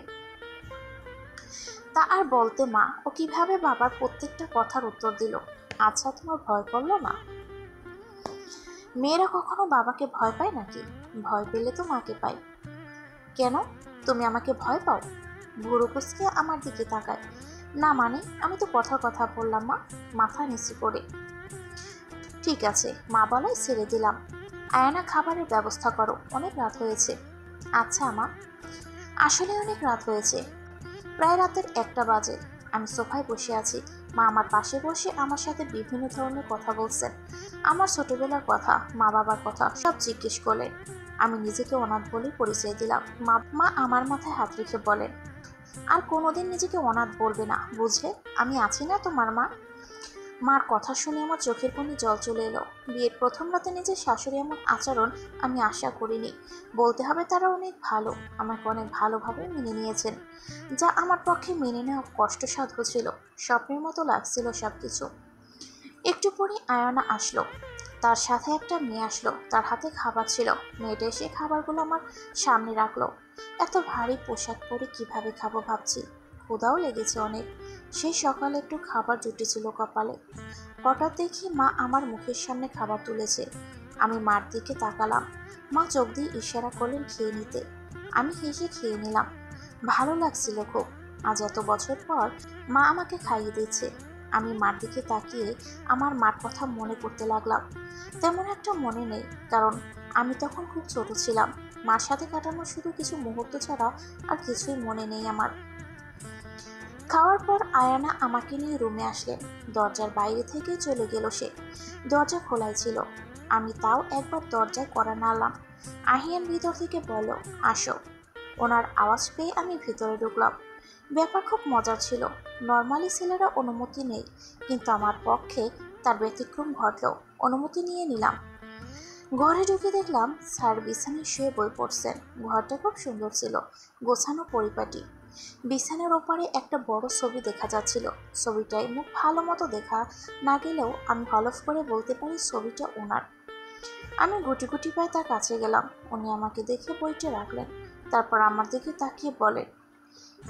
তা আর বলতে মা, ও কিভাবে বাবার প্রত্যেকটা কথার উত্তর দিল। আচ্ছা, তোমার ভয় করলো না? মেয়েরা কখনো বাবাকে ভয় পায় নাকি? ভয় পেলে তো মাকে পায়। কেন, তুমি আমাকে ভয় পাও? ভুরু কুঁচকে আমার দিকে তাকায়। না মানে, আমি তো কথার কথা বললাম মা, মাথা নিচু করে। ঠিক আছে, মা বলাই ছেড়ে দিলাম। আয়না, খাবারের ব্যবস্থা করো, অনেক রাত হয়েছে। আচ্ছা মা। আসলে অনেক রাত হয়েছে, প্রায় রাতের 1টা বাজে। আমি সোফায় বসে আছি, মা আমার পাশে বসে আমার সাথে বিভিন্ন ধরনের কথা বলছেন। আমার ছোটবেলার কথা, মা বাবার কথা সব জিজ্ঞেস করলেন। আমি নিজেকে অনাথ বলে পরিচয় দিলাম। মা আমার মাথায় হাত রেখে বলেন, আর কোনোদিন নিজেকে অনাথ বলবে না, বুঝলে? আমি আছি না তোমার মা। মার কথা শুনে আমার চোখের কোণে জল চলে এলো। বিয়ের প্রথম রাতে নিজের শাশুড়ি এমন আচরণ আমি আশা করিনি। বলতে হবে তারা অনেক ভালো, আমাকে অনেক ভালোভাবে মেনে নিয়েছেন, যা আমার পক্ষে মেনে নেওয়া কষ্টসাধ্য ছিল। স্বপ্নের মতো লাগছিল সবকিছু। একটু পরে আয়না আসলো, তার সাথে একটা মেয়ে আসলো, তার হাতে খাবার ছিল। মেয়েটা এসে খাবারগুলো আমার সামনে রাখলো। এত ভারী পোশাক পরে কিভাবে খাবো ভাবছি, ক্ষুধাও লেগেছে অনেক। সেই সকালে একটু খাবার জুটেছিল কপালে। হঠাৎ দেখি মা আমার মুখের সামনে খাবার তুলেছে। আমি মার দিকে তাকালাম। মা চোখ দিয়ে ইশারা করলেন খেয়ে নিতে। আমি হেসে খেয়ে নিলাম। ভালো লাগছিল খুব। আজ এত বছর পর মা আমাকে খাইয়ে দিচ্ছে। আমি মার দিকে তাকিয়ে আমার মার কথা মনে করতে লাগলাম। তেমন একটা মনে নেই, কারণ আমি তখন খুব ছোট ছিলাম। মার সাথে কাটানো শুধু কিছু মুহূর্ত ছাড়া আর কিছুই মনে নেই আমার। খাওয়ার পর আয়ানা আমাকে নিয়ে রুমে আসলেন। দরজার বাইরে থেকে চলে গেল সে। দরজা খোলাই ছিল, আমি তাও একবার দরজায় কড়া নাড়লাম। আহিয়ান ভিতর থেকে বলল, আসো। ওনার আওয়াজ পেয়ে আমি ভিতরে ঢুকলাম। ব্যাপার খুব মজার ছিল। নর্মালি ছেলেরা অনুমতি নেই, কিন্তু আমার পক্ষে তার ব্যতিক্রম ঘটল। অনুমতি নিয়ে নিলাম। ঘরে ঢুকে দেখলাম স্যার বিছানায় শুয়ে বই পড়ছেন। ঘরটা খুব সুন্দর ছিল, গোছানো পরিপাটি। বিছানার ওপারে একটা বড় ছবি দেখা যাচ্ছিল। ছবিটায় মুখ ভালো মতো দেখা না গেলেও আমি হলফ করে বলতে পারি ছবিটা ওনার। আমি গুটি গুটি পায়ে তার কাছে গেলাম। উনি আমাকে দেখে বইটা রাখলেন, তারপর আমার দিকে তাকিয়ে বলেন,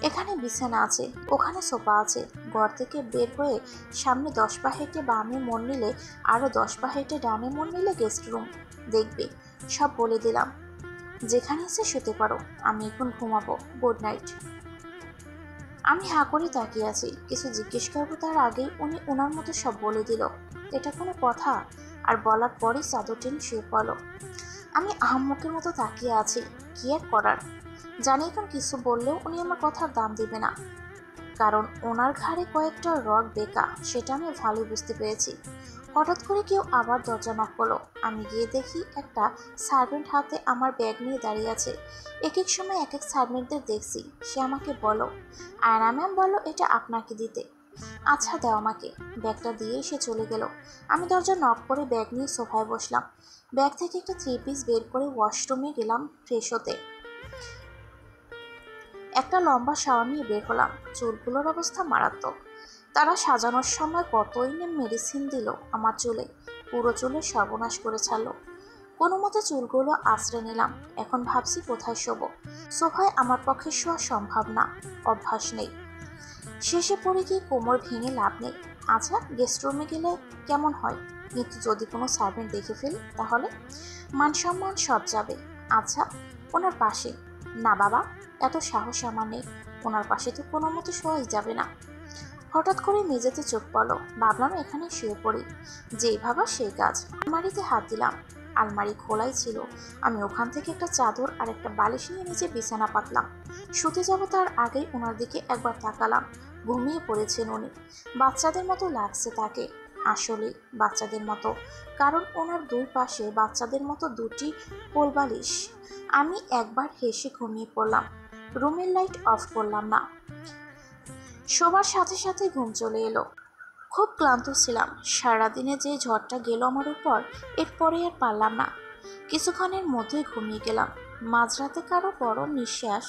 এখানে বিছানা আছে, ওখানে সোফা আছে। ঘর থেকে বের হয়ে সামনে 10 পা হেঁটে বামে মোড় নিলে, আরও 10 পা হেঁটে ডানে মোড় নিলে গেস্ট রুম দেখবে। সব বলে দিলাম, যেখানে এসে শুতে পারো। আমি এখন ঘুমাবো, গুড নাইট। আমি হাঁ করে তাকিয়ে আছি। কিছু জিজ্ঞেস করবো তার আগেই উনি ওনার মতো সব বলে দিল। এটা কোনো কথা? আর বলার পরই চাদর টেনে শুয়ে পড়ল। আমি আহাম্মকের মতো তাকিয়ে আছি, কি আর করার। জানি এখন কিছু বললেও উনি আমার কথার দাম দিবে না, কারণ ওনার ঘাড়ে কয়েকটা রগ বেঁকা, সেটা আমি ভালোই বুঝতে পেরেছি। হঠাৎ করে কেউ আবার দরজা নক করলো। আমি গিয়ে দেখি একটা সার্ভেন্ট হাতে আমার ব্যাগ নিয়ে দাঁড়িয়ে আছে। এক এক সময় এক এক সার্ভেন্টদের দেখছি। সে আমাকে বলো, আয়না ম্যাম বলো এটা আপনাকে দিতে। আচ্ছা দাও আমাকে। ব্যাগটা দিয়েই সে চলে গেল। আমি দরজা নক করে ব্যাগ নিয়ে সোফায় বসলাম। ব্যাগ থেকে একটা 3 পিস বের করে ওয়াশরুমে গেলাম ফ্রেশ হতে। একটা লম্বা শাওয়ার নিয়ে বের হলাম। চুলগুলোর অবস্থা মারাত্মক। তারা সাজানোর সময় কতই না মেডিসিন দিল আমার চুলে, পুরো চুলে সর্বনাশ করে ছাড়লো। কোনো মতে চুলগুলো আঁচড়ে নিলাম। এখন ভাবছি কোথায় শোবো। সোফায় আমার পক্ষে শোয়া সম্ভব না, অভ্যাস নেই। শেষে পড়ে গিয়ে কোমর ভেঙে লাভ নেই। আচ্ছা, গেস্ট রুমে গেলে কেমন হয়, কিন্তু যদি কোনো সার্ভেন্ট দেখে ফেলি তাহলে মান সম্মান সব যাবে। আচ্ছা, ওনার পাশে না বাবা, এত সাহস আমার নেই। ওনার পাশে তো কোনো মতো শোয়াই যাবে না। হঠাৎ করে মেঝেতে চোখ পড়লো। ভাবলাম এখানে শুয়ে পড়ি, যেই ভাবা সেই কাজ। আলমারিতে হাত দিলাম, আলমারি খোলাই ছিল। আমি ওখান থেকে একটা চাদর আর একটা বালিশ নিয়ে নিচে বিছানা পাতলাম। শুতে যাব তার আগেই ওনার দিকে একবার তাকালাম। ঘুমিয়ে পড়েছেন উনি। বাচ্চাদের মতো লাগছে তাকে, আসলে বাচ্চাদের মতো, কারণ ওনার দুই পাশে বাচ্চাদের মতো দুটি কোলবালিশ। আমি একবার হেসে ঘুমিয়ে পড়লাম। রুমের লাইট অফ করলাম না। শোবার সাথে সাথে ঘুম চলে এলো। খুব ক্লান্ত ছিলাম, সারাদিনে যে ঝড়টা গেল আমার উপর, এরপরে আর পারলাম না। কিছুক্ষণের মধ্যেই ঘুমিয়ে গেলাম। মাঝরাতে কারো বড় নিঃশ্বাস